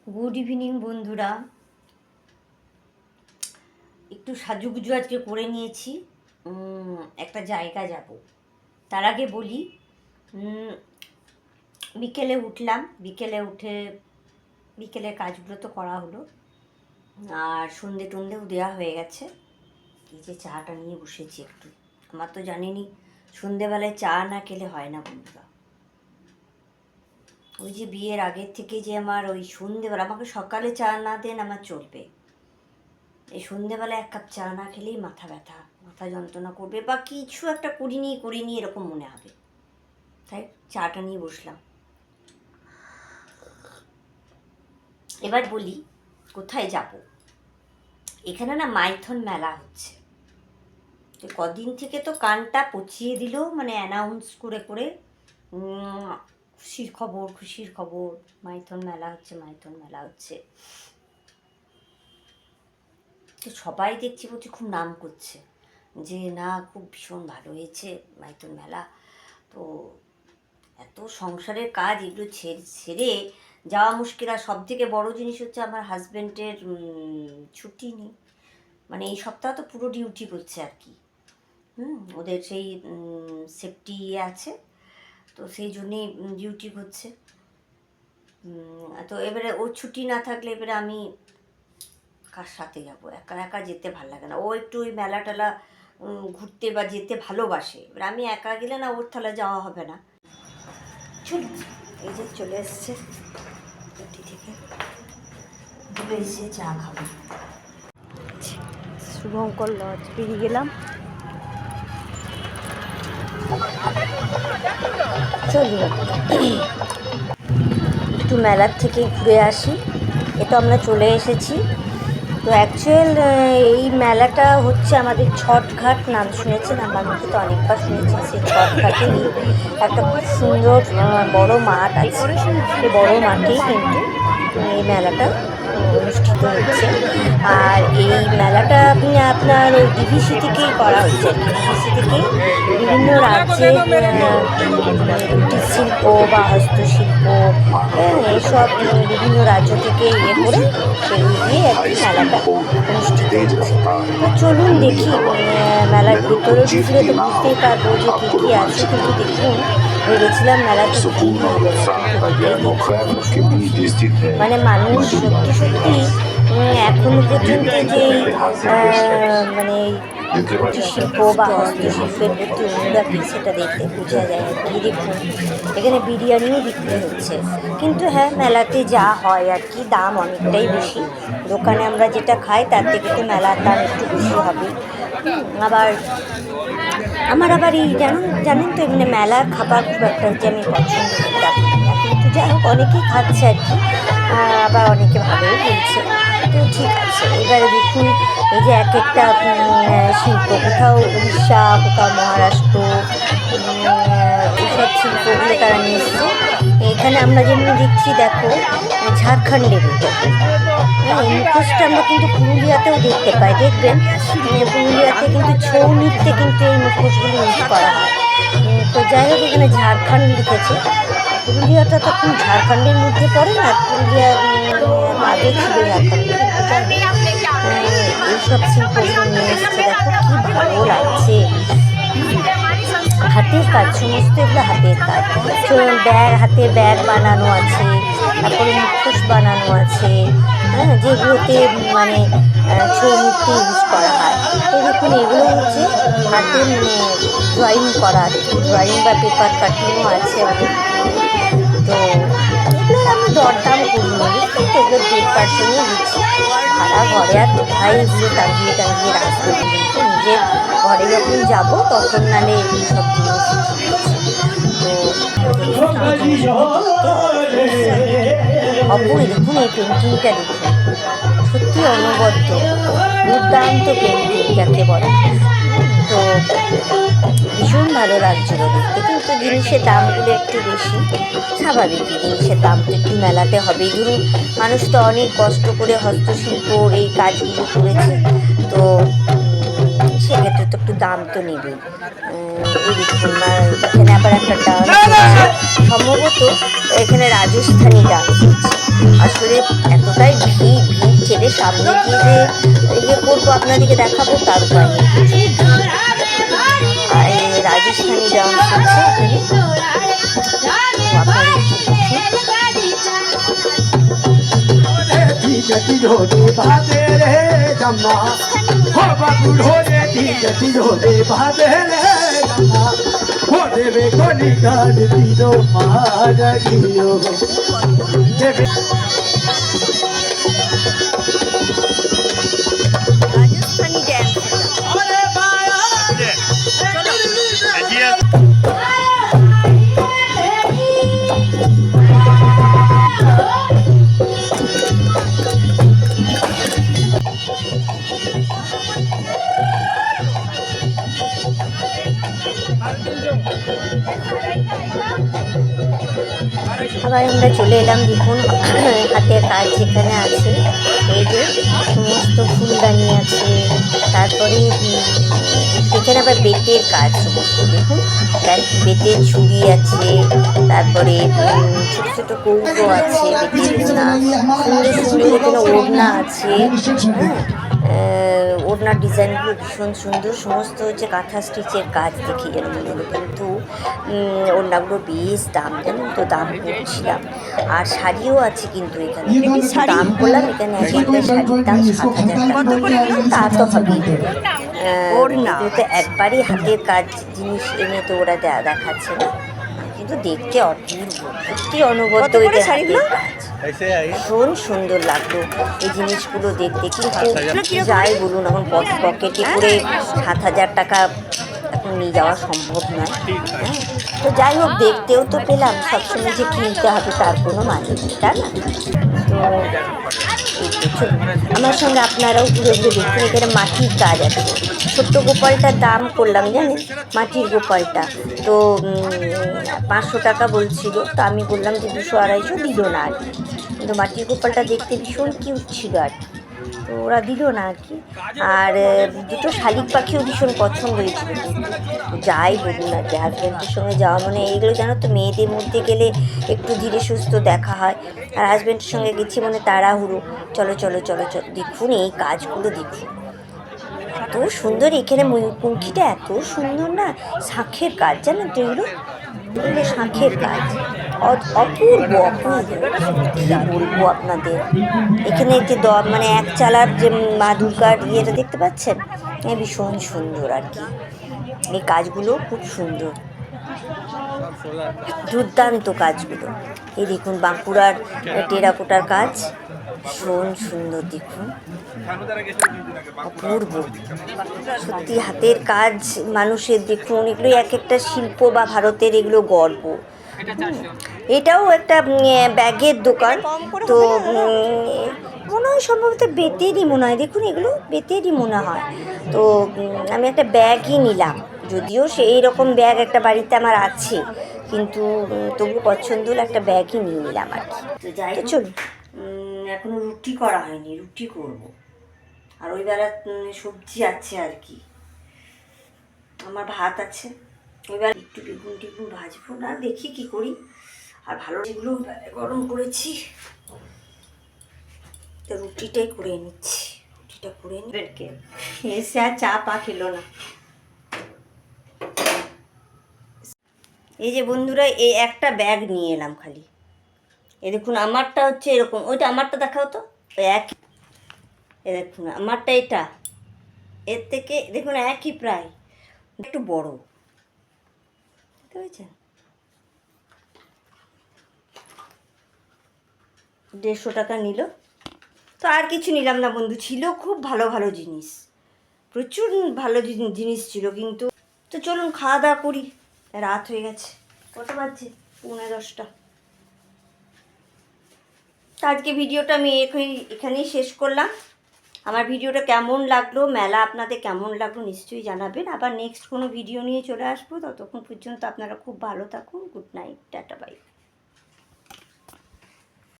Good evening বন্ধুরা। একটু সাজুগুজু আজকে করে নিয়েছি, একটা জায়গা যাব। তার আগে বলি, বিকেলে উঠলাম, বিকেলে উঠে বিকেলের কাজগুলো তো করা হলো, আর সন্ধে টন্ধেও দেওয়া হয়ে গেছে। এই যে চাটা নিয়ে বসেছি একটু। আমার তো জানেনই সন্ধেবেলায় চা না খেলে হয় না বন্ধুরা। ওই যে বিয়ের আগের থেকে যে আমার ওই সন্ধেবেলা, আমাকে সকালে চা না দেন আমার চলবে, এই সন্ধেবেলা এক কাপ চা না খেলেই মাথা ব্যথা, মাথা যন্ত্রণা করবে, বা কিছু একটা করিনি এরকম মনে হবে। তাই চাটা নিয়ে বসলাম। এবার বলি কোথায় যাব। এখানে না মাইথন মেলা হচ্ছে। কদিন থেকে তো কানটা পচিয়ে দিল, মানে অ্যানাউন্স করে করে খুশির খবর, মাইথন মেলা হচ্ছে, মাইথন মেলা হচ্ছে। তো সবাই দেখছি বলছে খুব নাম করছে যে না খুব ভীষণ ভালো হয়েছে মাইথন মেলা। তো এত সংসারের কাজ এগুলো ছেড়ে যাওয়া মুশকিল। আর সব থেকে বড়ো জিনিস হচ্ছে আমার হাজব্যান্ডের ছুটি নেই, মানে এই সপ্তাহ তো পুরো ডিউটি করছে আর কি। ওদের সেই সেফটি আছে, তো সেই জন্যেই ডিউটি করছে। তো এবারে ওর ছুটি না থাকলে এবারে আমি কার সাথে যাবো? একা একা যেতে ভালো লাগে না। ও একটু ওই মেলা টেলা ঘুরতে বা যেতে ভালোবাসে, এবার আমি একা গেলে না ওর তাহলে যাওয়া হবে না। চল, এই যে চলে এসছে ছুটি থেকে, বলে এসে চা খাবো। শুভঙ্কর লজ পেরিয়ে গেলাম। চলি একটু মেলার থেকে ঘুরে আসি। এটা আমরা চলে এসেছি। তো অ্যাকচুয়াল এই মেলাটা হচ্ছে আমাদের ছটঘাট, নাম শুনেছেন, আমার মুখে তো অনেকবার শুনেছি। সেই ছটঘাটেরই একটা খুব সুন্দর বড় মাঠ আছে। সেই বড় মাঠেই কিন্তু এই মেলাটা অনুষ্ঠিত হচ্ছে। আর এই মেলাটা আপনার ওই ডিভিসি থেকেই করা হচ্ছে। ডিভিসি থেকেই বিভিন্ন রাজ্যের কুটির শিল্প বা হস্তশিল্প, এইসব বিভিন্ন রাজ্য থেকে করে সেগুলো দিয়ে আর কি মেলাটা অনুষ্ঠিত হচ্ছে। তো চলুন দেখি, মেলার ভিতরে ঢুকলে তো বুঝতেই পারবো যে কী কী আছে। কিন্তু দেখুন, ভেবেছিলাম মেলাতে মানে মানুষ সত্যি সত্যি এখনো পর্যন্ত যে মানে কুটির শিল্প বা হস্তশিল্পের প্রতি অনুরাগী সেটা দেখতে বোঝা যায় আর কি। দেখুন এখানে বিরিয়ানিও বিক্রি হচ্ছে, কিন্তু হ্যাঁ মেলাতে যা হয় আর কি, দাম অনেকটাই বেশি। দোকানে আমরা যেটা খাই তার থেকে তো মেলার দাম একটু বেশি হবে। আবার আমার এই জানেন তো এমনি মেলার খাবার খুব একটা যে আমি পছন্দ করতাম, কিন্তু যাই হোক অনেকেই খাচ্ছে আর কি, আবার অনেকে ভালোই বলছে। তো ঠিক আছে, এবারে দেখুন এই যে এক একটা শিল্প, কোথাও উড়িষ্যা, কোথাও মহারাষ্ট্র, এইসব শিল্পগুলো তারা নিয়ে এসছে। এখানে আমরা যেমন দেখছি, দেখো ঝাড়খণ্ডের এই মুখোশটা আমরা কিন্তু পুরুলিয়াতেও দেখতে পাই। দেখবেন পুরুলিয়াতে কিন্তু ছৌ নৃত্যে কিন্তু এই মুখোশগুলো ইউজ করা হয়। তো যাই হোক, এখানে ঝাড়খণ্ড লিখেছে। পুরুলিয়াটা তখন ঝাড়খণ্ডের মধ্যে পড়ে না, পুরুলিয়া আগে ছিল ঝাড়খণ্ডে। এইসব শিল্পগুলো নিয়ে এসছে, দেখো কি ভালো লাগছে। হাতের কাজ, সমস্ত এগুলো হাতের কাজ। হাতে ব্যাগ বানানো আছে, তারপরে মুখোশ বানানো আছে, হ্যাঁ, যেগুলোতে মানে ছৌ নৃত্য ইউজ করা হয়। তো দেখুন এগুলো হচ্ছে হাতে ড্রয়িং করা, ড্রয়িং বা পেপার কাটিংও আছে অনেক। তো এগুলো আমি দরদাম করিনি, কিন্তু এগুলো 1.5% দিচ্ছি ভাড়া। ঘরে আর কোথায় এগুলো টাঙিয়ে রাখবো, কিন্তু নিজের ঘরে যখন যাবো তখন নালে সব জিনিস। তো অপরই দেখুন এই পেন্টিংটা, দেখুন সত্যি অনবদ্য, দুর্দান্ত পেন্টিং যাকে বলে। তো ভীষণ ভালো লাগছিলো দেখতে, কিন্তু জিনিসের দামগুলো একটু বেশি। স্বাভাবিক, জিনিসের দাম তো একটু মেলাতে হবেই। ধরুন মানুষ তো অনেক কষ্ট করে হস্তশিল্পর এই কাজগুলো করেছে, তো সেক্ষেত্রে তো একটু দাম তো নেবেই। এই দেখুন এখানে আবার একটা ডান্স হচ্ছে, সম্ভবত এখানে রাজস্থানী ডান্স হচ্ছে। আর আসলে এতটাই ভিড় ছেড়ে সামনে গিয়ে যে ইয়ে করবো আপনাদেরকে দেখাবো তার উপায় নেই। আর রাজস্থানি ডান্স হচ্ছে এখানে, আপনারা একটু রাজস্থানি ড্যান্স। আবার আমরা চলে এলাম, দেখুন হাতের কাজ যেখানে আছে, এই যে সমস্ত ফুলদানি আছে, তারপরে এখানে আবার বেতের কাজ সমস্ত, দেখুন বেতের ঝুড়ি আছে, তারপরে ছোটো ছোটো কৌটো আছে, বেতের সুন্দর সুন্দর এখানে ওড়না আছে, ওড়নার ডিজাইনগুলো ভীষণ সুন্দর, সমস্ত হচ্ছে কাঁথা স্টিচের কাজ দেখি যেন মনে হলো, কিন্তু ওড়নাগুলো বেশ দাম, জানেন তো, দাম করছিলাম। আর শাড়িও আছে কিন্তু এখানে, দাম করলাম এখানে এক একটা শাড়ির দাম 7,000 টাকা, তা তো হবেই। ওড়না তো একবারই হাতের কাজ জিনিস এনে তো ওরা দেখাচ্ছে না, কিন্তু দেখতে অপূর্ব, সত্যি অনবদ্য এদের হাতের কাজ, ভীষণ সুন্দর লাগলো এই জিনিসগুলো দেখতে। কিন্তু যাই বলুন, এখন পকেটে করে 7,000 টাকা এখন নিয়ে যাওয়া সম্ভব নয়। হ্যাঁ, তো যাই হোক, দেখতেও তো পেলাম, সবসময় যে কিনতে হবে তার কোনো মানে নেই, তাই না? তো আমার সঙ্গে আপনারাও ঘুরে ঘুরে দেখুন, এখানে মাটির কাজ আছে। ছোট্ট গোপালটার দাম করলাম জানেন, মাটির গোপালটা তো 500 টাকা বলছিল, তো আমি বললাম যে 200-250 দিল না আর কি, কিন্তু মাটির গোপালটা দেখতে ভীষণ কিউট ছিল আর কি, তো ওরা দিল না আর কি। আর দুটো শালিক পাখিও ভীষণ পছন্দ হয়েছিল, কিন্তু যাই বলুন না, যে হাজব্যান্ডের সঙ্গে যাওয়া মানে এইগুলো জানো তো, মেয়েদের মধ্যে গেলে একটু ধীরে সুস্থ দেখা হয়, আর হাজব্যান্ডের সঙ্গে গেছি মানে তাড়াহুড়ো, চলো চলো চলো চলো। দেখুন এই কাজগুলো দেখুন, এত সুন্দর, এখানে ময়ূরপঙ্খীটা এত সুন্দর না, শাঁখের কাজ, জানেন তো এগুলো শাঁখের কাজ, অপূর্ব অপূর্ব, কী বলবো আপনাদের। এখানে যে মানে এক চালার যে মা দুর্গার ইয়েটা দেখতে পাচ্ছেন, ভীষণ সুন্দর আর কি, এই কাজগুলো খুব সুন্দর, দুর্দান্ত কাজগুলো। এই দেখুন বাঁকুড়ার টেরাকোটার কাজ, ভীষণ সুন্দর, দেখুন অপূর্ব, সত্যি হাতের কাজ মানুষের, দেখুন এগুলো এক একটা শিল্প বা ভারতের এগুলো গর্ব। এটাও একটা ব্যাগের দোকান, তো মনে হয় সম্ভবত বেতেরই মনে হয়, দেখুন এগুলো বেতেরই মনে হয়। তো আমি একটা ব্যাগই নিলাম, যদিও সেই রকম ব্যাগ একটা বাড়িতে আমার আছে, কিন্তু তবু পছন্দ হলো, একটা ব্যাগই নিয়ে নিলাম আর কি। তো যাই চলুন, এখনও রুটি করা হয়নি, রুটি করব, আর ওই বেলা সবজি আছে আর কি, আমার ভাত আছে, এবার একটু বেগুন টেগুন ভাজবো না, দেখি কি করি। আর ভালো যেগুলো গরম করেছি, তো রুটিটাই করে নিচ্ছি, রুটিটা করে নিয়ে এসে আর চা পা খেলো না। এই যে বন্ধুরা, এই একটা ব্যাগ নিয়ে এলাম খালি, এ দেখুন আমারটা হচ্ছে এরকম, ওইটা আমারটা দেখাও তো, ওই একই, এ দেখুন আমারটা এটা, এর থেকে দেখুন একই প্রায়, একটু বড়, বুঝতে পেরেছেন, 150 টাকা নিল। তো আর কিছু নিলাম না বন্ধু, ছিল খুব ভালো ভালো জিনিস, প্রচুর ভালো জিনিস ছিল, কিন্তু তো চলুন খাওয়া দাওয়া করি, রাত হয়ে গেছে, কটা বাজছে, 9:30। তো আজকে ভিডিওটা আমি এখানেই শেষ করলাম। আমার ভিডিওটা কেমন লাগলো, মেলা আপনাদের কেমন লাগলো নিশ্চয়ই জানাবেন। আবার নেক্সট কোনো ভিডিও নিয়ে চলে আসবো, ততক্ষণ পর্যন্ত আপনারা খুব ভালো থাকুন। Good night, tata, by.